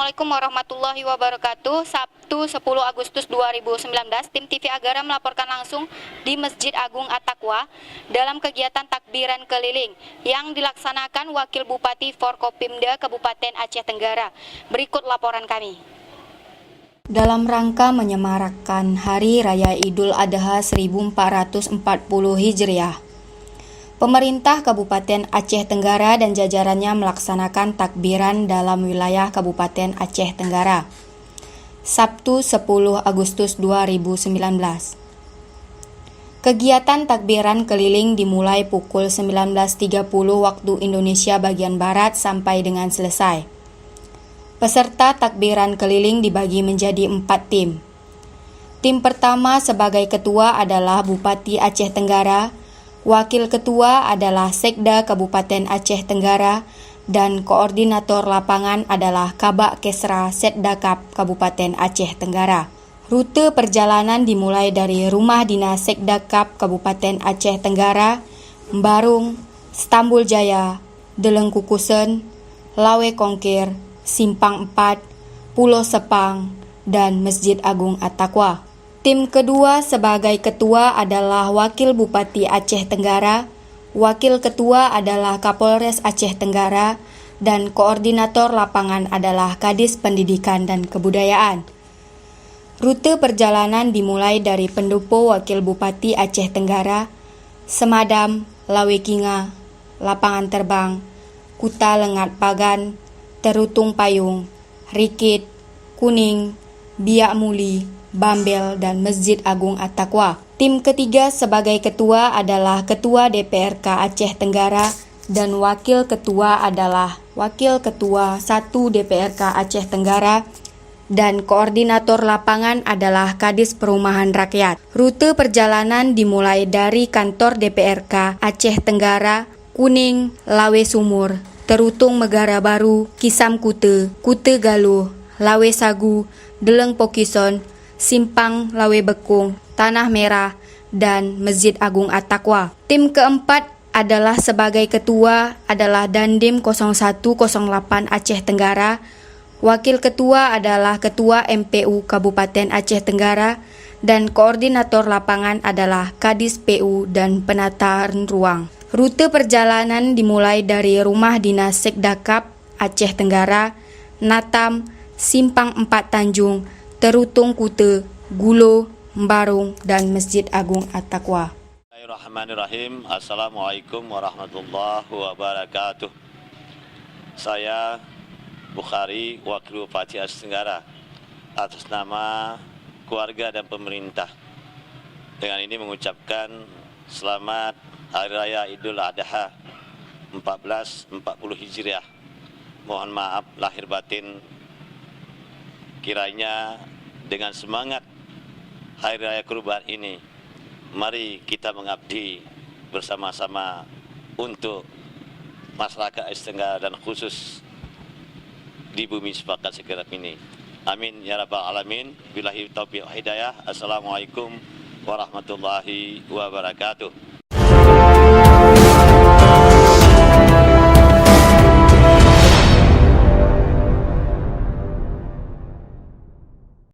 Assalamualaikum warahmatullahi wabarakatuh. Sabtu 10 Agustus 2019, tim TV Agara melaporkan langsung di Masjid Agung At-Taqwa dalam kegiatan takbiran keliling yang dilaksanakan Wakil Bupati Forkopimda Kabupaten Aceh Tenggara. Berikut laporan kami. Dalam rangka menyemarakkan Hari Raya Idul Adha 1440 Hijriah, Pemerintah Kabupaten Aceh Tenggara dan jajarannya melaksanakan takbiran dalam wilayah Kabupaten Aceh Tenggara. Sabtu 10 Agustus 2019. Kegiatan takbiran keliling dimulai pukul 19.30 waktu Indonesia bagian Barat sampai dengan selesai. Peserta takbiran keliling dibagi menjadi 4 tim. Tim pertama sebagai ketua adalah Bupati Aceh Tenggara, Wakil Ketua adalah Sekda Kabupaten Aceh Tenggara, dan Koordinator Lapangan adalah Kabak Kesra Setdakap Kabupaten Aceh Tenggara. Rute perjalanan dimulai dari Rumah Dinas Setdakap Kabupaten Aceh Tenggara, Mbarung, Stambul Jaya, Deleng Kukusen, Lawe Kongkir, Simpang 4, Pulau Sepang, dan Masjid Agung At-Taqwa. Tim kedua sebagai ketua adalah Wakil Bupati Aceh Tenggara, Wakil Ketua adalah Kapolres Aceh Tenggara, dan Koordinator Lapangan adalah Kadis Pendidikan dan Kebudayaan. Rute perjalanan dimulai dari Pendopo Wakil Bupati Aceh Tenggara, Semadam, Lawe Kinga, Lapangan Terbang, Kuta Lengat Pagan, Terutung Payung, Rikit, Kuning, Biak Muli, Bambel, dan Masjid Agung At-Taqwa. Tim ketiga sebagai ketua adalah Ketua DPRK Aceh Tenggara dan Wakil Ketua adalah Wakil Ketua 1 DPRK Aceh Tenggara dan Koordinator Lapangan adalah Kadis Perumahan Rakyat. Rute perjalanan dimulai dari kantor DPRK Aceh Tenggara, Kuning, Lawe Sumur, Terutung Megara Baru, Kisam Kute, Kute Galuh, Lawe Sagu, Deleng Pokison, Simpang Lawe Bekung, Tanah Merah, dan Masjid Agung At-Taqwa. Tim keempat adalah sebagai ketua adalah Dandim 0108 Aceh Tenggara, Wakil Ketua adalah Ketua MPU Kabupaten Aceh Tenggara, dan Koordinator Lapangan adalah Kadis PU dan Penataan Ruang. Rute perjalanan dimulai dari Rumah Dinas Setdakap Aceh Tenggara, Natam, Simpang 4 Tanjung, Terutung Kute, Gulo, Mbarung, dan Masjid Agung At-Taqwa. Bismillahirrahmanirrahim. Assalamualaikum warahmatullahi wabarakatuh. Saya Bukhari, Wakil Bupati Aceh Tenggara, atas nama keluarga dan pemerintah, dengan ini mengucapkan selamat Hari Raya Idul Adha 1440 Hijriah. Mohon maaf lahir batin, kiranya dengan semangat Hari Raya Kurban ini, mari kita mengabdi bersama-sama untuk masyarakat Aceh Tenggara dan khusus di bumi sepakat sekarang ini. Amin ya rabbal alamin. Billahi taufiq wal hidayah. Assalamualaikum warahmatullahi wabarakatuh.